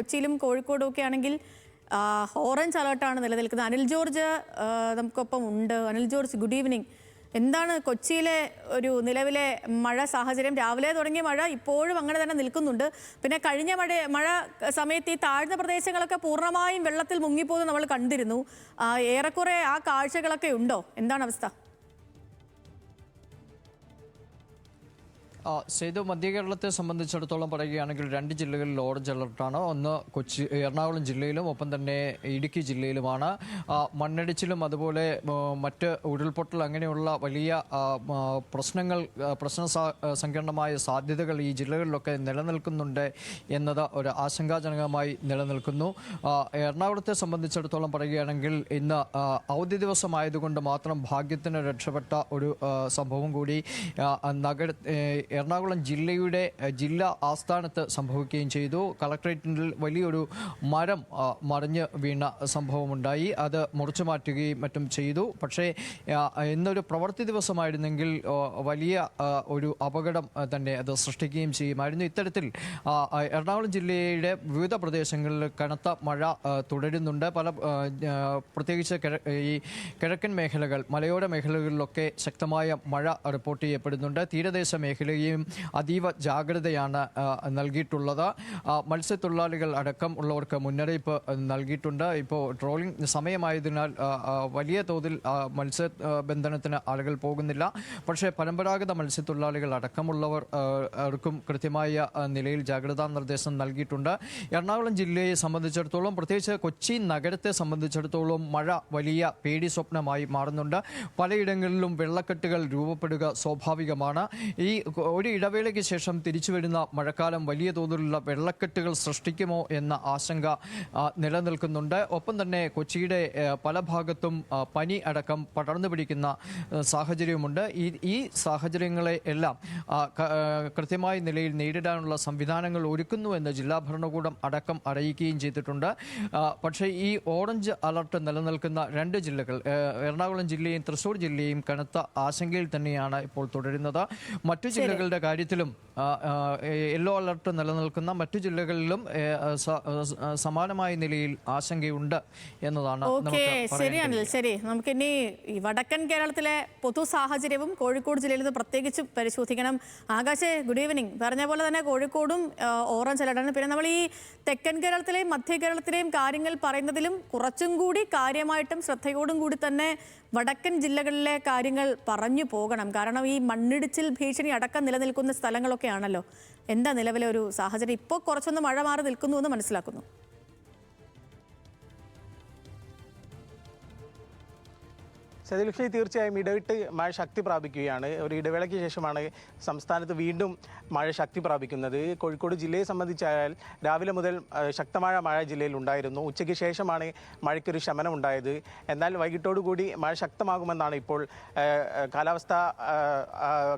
കൊച്ചിയിലും കോഴിക്കോടും ഒക്കെ ആണെങ്കിൽ ഓറഞ്ച് അലേർട്ടാണ് നിലനിൽക്കുന്നത്. അനിൽ ജോർജ് നമുക്കൊപ്പം ഉണ്ട്. Anil George, good evening. എന്താണ് കൊച്ചിയിലെ ഒരു നിലവിലെ മഴ സാഹചര്യം? രാവിലെ തുടങ്ങിയ മഴ ഇപ്പോഴും അങ്ങനെ തന്നെ നിൽക്കുന്നുണ്ട്. പിന്നെ കഴിഞ്ഞ മഴ സമയത്ത് ഈ താഴ്ന്ന പ്രദേശങ്ങളൊക്കെ പൂർണ്ണമായും വെള്ളത്തിൽ മുങ്ങിപ്പോകുന്നത് നമ്മൾ കണ്ടിരുന്നു. ഏറെക്കുറെ ആ കാഴ്ചകളൊക്കെ ഉണ്ടോ? എന്താണ് അവസ്ഥ? സേതു, മധ്യ കേരളത്തെ സംബന്ധിച്ചിടത്തോളം പറയുകയാണെങ്കിൽ 2 ജില്ലകളിൽ ഓറഞ്ച് അലർട്ടാണ്. ഒന്ന് എറണാകുളം ജില്ലയിലും ഒപ്പം തന്നെ ഇടുക്കി ജില്ലയിലുമാണ്. മണ്ണിടിച്ചിലും അതുപോലെ മറ്റ് ഉരുൾപൊട്ടൽ അങ്ങനെയുള്ള വലിയ പ്രശ്ന സങ്കീർണമായ സാധ്യതകൾ ഈ ജില്ലകളിലൊക്കെ നിലനിൽക്കുന്നുണ്ട് എന്നത് ഒരു ആശങ്കാജനകമായി നിലനിൽക്കുന്നു. എറണാകുളത്തെ സംബന്ധിച്ചിടത്തോളം പറയുകയാണെങ്കിൽ ഇന്ന് അവധി ദിവസമായതുകൊണ്ട് മാത്രം ഭാഗ്യത്തിന് രക്ഷപ്പെട്ട ഒരു സംഭവം കൂടി എറണാകുളം ജില്ലാ ആസ്ഥാനത്ത് സംഭവിക്കുകയും ചെയ്തു. കളക്ടറേറ്റിൽ വലിയൊരു മരം മറിഞ്ഞ് വീണ സംഭവമുണ്ടായി. അത് മുറിച്ചു മാറ്റുകയും മറ്റും ചെയ്തു. പക്ഷേ ഇന്നൊരു പ്രവൃത്തി ദിവസമായിരുന്നെങ്കിൽ വലിയ ഒരു അപകടം തന്നെ അത് സൃഷ്ടിക്കുകയും ചെയ്യുമായിരുന്നു. ഇത്തരത്തിൽ എറണാകുളം ജില്ലയുടെ വിവിധ പ്രദേശങ്ങളിൽ കനത്ത മഴ തുടരുന്നുണ്ട്. പ്രത്യേകിച്ച് ഈ കിഴക്കൻ മേഖലകൾ, മലയോര മേഖലകളിലൊക്കെ ശക്തമായ മഴ റിപ്പോർട്ട് ചെയ്യപ്പെടുന്നുണ്ട്. തീരദേശ മേഖലയും അതീവ ജാഗ്രതയാണ് നൽകിയിട്ടുള്ളത്. മത്സ്യത്തൊഴിലാളികൾ അടക്കം ഉള്ളവർക്ക് മുന്നറിയിപ്പ് നൽകിയിട്ടുണ്ട്. ഇപ്പോൾ ട്രോളിംഗ് സമയമായതിനാൽ വലിയ തോതിൽ മത്സ്യബന്ധനത്തിന് ആളുകൾ പോകുന്നില്ല. പക്ഷേ പരമ്പരാഗത മത്സ്യത്തൊഴിലാളികൾ അടക്കമുള്ളവർക്കും കൃത്യമായ നിലയിൽ ജാഗ്രതാ നിർദ്ദേശം നൽകിയിട്ടുണ്ട്. എറണാകുളം ജില്ലയെ സംബന്ധിച്ചിടത്തോളം, പ്രത്യേകിച്ച് കൊച്ചി നഗരത്തെ സംബന്ധിച്ചിടത്തോളം മഴ വലിയ പേടി സ്വപ്നമായി മാറുന്നുണ്ട്. പലയിടങ്ങളിലും വെള്ളക്കെട്ടുകൾ രൂപപ്പെടുക സ്വാഭാവികമാണ്. ഈ ഒരു ഇടവേളയ്ക്ക് ശേഷം തിരിച്ചു വരുന്ന മഴക്കാലം വലിയ തോതിലുള്ള വെള്ളക്കെട്ടുകൾ സൃഷ്ടിക്കുമോ എന്ന ആശങ്ക നിലനിൽക്കുന്നുണ്ട്. ഒപ്പം തന്നെ കൊച്ചിയുടെ പല ഭാഗത്തും പനി അടക്കം പടർന്നു പിടിക്കുന്ന സാഹചര്യമുണ്ട്. ഈ സാഹചര്യങ്ങളെ എല്ലാം കൃത്യമായ നിലയിൽ നേരിടാനുള്ള സംവിധാനങ്ങൾ ഒരുക്കുന്നുവെന്ന് ജില്ലാ ഭരണകൂടം അടക്കം അറിയിക്കുകയും ചെയ്തിട്ടുണ്ട്. പക്ഷേ ഈ ഓറഞ്ച് അലർട്ട് നിലനിൽക്കുന്ന 2 ജില്ലകൾ, എറണാകുളം ജില്ലയും തൃശ്ശൂർ ജില്ലയും കനത്ത ആശങ്കയിൽ തന്നെയാണ് ഇപ്പോൾ തുടരുന്നത്. മറ്റു ജില്ലകളുടെ കാര്യത്തിലും യെല്ലോ അലർട്ട് നിലനിൽക്കുന്ന മറ്റു ജില്ലകളിലും സമാനമായ നിലയിൽ ആശങ്കയുണ്ട് എന്നതാണ്. ശരി, നമുക്കിനി ഈ വടക്കൻ കേരളത്തിലെ പൊതു സാഹചര്യവും കോഴിക്കോട് ജില്ലയിൽ നിന്ന് പ്രത്യേകിച്ച് പരിശോധിക്കണം. ആകാശേ, ഗുഡ് ഈവനിങ്. പറഞ്ഞ പോലെ തന്നെ കോഴിക്കോടും ഓറഞ്ച് അലർട്ടാണ്. പിന്നെ നമ്മൾ ഈ തെക്കൻ കേരളത്തിലെയും മധ്യ കേരളത്തിലെയും കാര്യങ്ങൾ പറയുന്നതിലും കുറച്ചും കൂടി കാര്യമായിട്ടും ശ്രദ്ധയോടും കൂടി തന്നെ വടക്കൻ ജില്ലകളിലെ കാര്യങ്ങൾ പറഞ്ഞു പോകണം. കാരണം ഈ മണ്ണിടിച്ചിൽ ഭീഷണി അടക്കം നിലനിൽക്കുന്ന സ്ഥലങ്ങളൊക്കെ ആണല്ലോ. എന്താ നിലവിലെ ഒരു സാഹചര്യം? ഇപ്പോൾ കുറച്ചൊന്ന് മഴ മാറി നിൽക്കുന്നു എന്ന് മനസ്സിലാക്കുന്നു. സതിലക്ഷ്മി, തീർച്ചയായും ഇടവിട്ട് മഴ ശക്തി പ്രാപിക്കുകയാണ്. ഒരു ഇടവേളയ്ക്ക് ശേഷമാണ് സംസ്ഥാനത്ത് വീണ്ടും മഴ ശക്തി പ്രാപിക്കുന്നത്. കോഴിക്കോട് ജില്ലയെ സംബന്ധിച്ചാൽ രാവിലെ മുതൽ ശക്തമായ മഴ ജില്ലയിൽ ഉണ്ടായിരുന്നു. ഉച്ചയ്ക്ക് ശേഷമാണ് മഴയ്ക്കൊരു ശമനം ഉണ്ടായത്. എന്നാൽ വൈകിട്ടോടുകൂടി മഴ ശക്തമാകുമെന്നാണ് ഇപ്പോൾ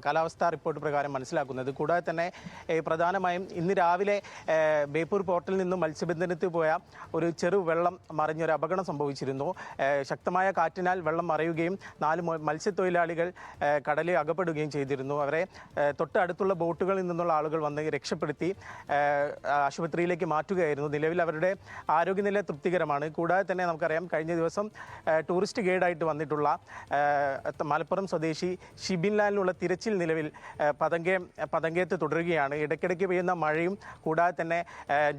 കാലാവസ്ഥാ റിപ്പോർട്ട് പ്രകാരം മനസ്സിലാക്കുന്നത്. കൂടാതെ തന്നെ പ്രധാനമായും ഇന്ന് രാവിലെ ബേപ്പൂർ പോർട്ടിൽ നിന്നും മത്സ്യബന്ധനത്തിൽ പോയ ഒരു ചെറു വെള്ളം മറിഞ്ഞൊരു അപകടം സംഭവിച്ചിരുന്നു. ശക്തമായ കാറ്റിനാൽ വെള്ളം മറയുകയും 4 മത്സ്യത്തൊഴിലാളികൾ കടലിൽ അകപ്പെടുകയും ചെയ്തിരുന്നു. അവരെ തൊട്ടടുത്തുള്ള ബോട്ടുകളിൽ നിന്നുള്ള ആളുകൾ വന്ന് രക്ഷപ്പെടുത്തി ആശുപത്രിയിലേക്ക് മാറ്റുകയായിരുന്നു. നിലവിൽ അവരുടെ ആരോഗ്യനില തൃപ്തികരമാണ്. കൂടാതെ തന്നെ നമുക്കറിയാം, കഴിഞ്ഞ ദിവസം ടൂറിസ്റ്റ് ഗൈഡായിട്ട് വന്നിട്ടുള്ള മലപ്പുറം സ്വദേശി ഷിബിൻ ലാലിനുള്ള തിരച്ചിൽ നിലവിൽ പതങ്കയത്ത് തുടരുകയാണ്. ഇടയ്ക്കിടയ്ക്ക് പെയ്യുന്ന മഴയും കൂടാതെ തന്നെ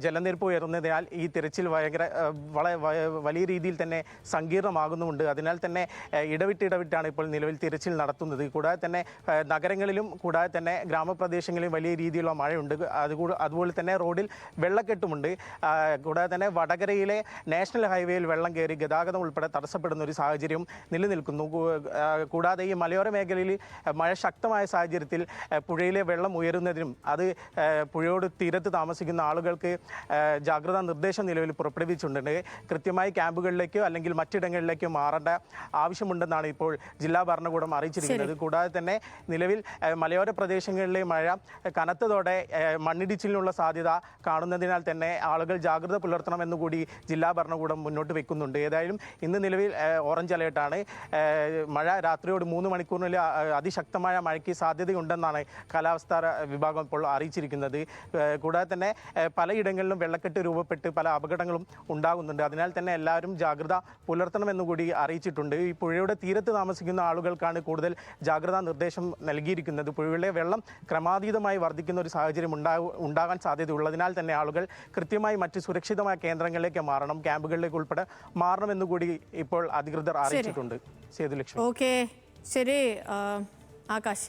ജലനിരപ്പ് ഉയർന്നതിനാൽ ഈ തിരച്ചിൽ വലിയ രീതിയിൽ തന്നെ സങ്കീർണമാകുന്നുമുണ്ട്. അതിനാൽ തന്നെ ഇടവിട്ടാണ് ഇപ്പോൾ നിലവിൽ തിരച്ചിൽ നടത്തുന്നത്. കൂടാതെ തന്നെ നഗരങ്ങളിലും കൂടാതെ തന്നെ ഗ്രാമപ്രദേശങ്ങളിലും വലിയ രീതിയിലുള്ള മഴയുണ്ട്. അതുപോലെ തന്നെ റോഡിൽ വെള്ളക്കെട്ടുമുണ്ട്. കൂടാതെ തന്നെ വടകരയിലെ നാഷണൽ ഹൈവേയിൽ വെള്ളം കയറി ഗതാഗതം ഉൾപ്പെടെ തടസ്സപ്പെടുന്ന ഒരു സാഹചര്യം നിലനിൽക്കുന്നു. കൂടാതെ ഈ മലയോര മേഖലയിൽ മഴ ശക്തമായ സാഹചര്യത്തിൽ പുഴയിലെ വെള്ളം ഉയരുന്നതിനും അത് പുഴയോട് തീരത്ത് താമസിക്കുന്ന ആളുകൾക്ക് ജാഗ്രതാ നിർദ്ദേശം നിലവിൽ പുറപ്പെടുവിച്ചിട്ടുണ്ട്. കൃത്യമായി ക്യാമ്പുകളിലേക്കോ അല്ലെങ്കിൽ മറ്റിടങ്ങളിലേക്കോ മാറേണ്ട ആവശ്യമുണ്ട് ഉണ്ടെന്നാണ് ഇപ്പോൾ ജില്ലാ ഭരണകൂടം അറിയിച്ചിരിക്കുന്നത്. കൂടാതെ തന്നെ നിലവിൽ മലയോര പ്രദേശങ്ങളിലെ മഴ കനത്തതോടെ മണ്ണിടിച്ചിലിനുള്ള സാധ്യത കാണുന്നതിനാൽ തന്നെ ആളുകൾ ജാഗ്രത പുലർത്തണമെന്നുകൂടി ജില്ലാ ഭരണകൂടം മുന്നോട്ട് വെക്കുന്നുണ്ട്. ഏതായാലും ഇന്ന് നിലവിൽ ഓറഞ്ച് അലേർട്ടാണ്. മഴ രാത്രിയോട് 3 മണിക്കൂറിനുള്ളിൽ അതിശക്തമായ മഴയ്ക്ക് സാധ്യതയുണ്ടെന്നാണ് കാലാവസ്ഥാ വിഭാഗം ഇപ്പോൾ അറിയിച്ചിരിക്കുന്നത്. കൂടാതെ തന്നെ പലയിടങ്ങളിലും വെള്ളക്കെട്ട് രൂപപ്പെട്ട് പല അപകടങ്ങളും ഉണ്ടാകുന്നുണ്ട്. അതിനാൽ തന്നെ എല്ലാവരും ജാഗ്രത പുലർത്തണമെന്നുകൂടി അറിയിച്ചിട്ടുണ്ട്. ഈ പുഴയുടെ തീരത്ത് താമസിക്കുന്ന ആളുകൾക്കാണ് കൂടുതൽ ജാഗ്രതാ നിർദ്ദേശം നൽകിയിരിക്കുന്നത്. പുഴയിലെ വെള്ളം ക്രമാതീതമായി വർദ്ധിക്കുന്ന ഒരു സാഹചര്യം ഉണ്ടാകാൻ സാധ്യതയുള്ളതിനാൽ തന്നെ ആളുകൾ കൃത്യമായി മറ്റ് സുരക്ഷിതമായ കേന്ദ്രങ്ങളിലേക്ക് മാറണം, ക്യാമ്പുകളിലേക്ക് ഉൾപ്പെടെ മാറണമെന്നുകൂടി ഇപ്പോൾ അധികൃതർ അറിയിച്ചിട്ടുണ്ട്. സേതുലക്ഷ്മി. ഓക്കെ, ശരി ആകാശ്.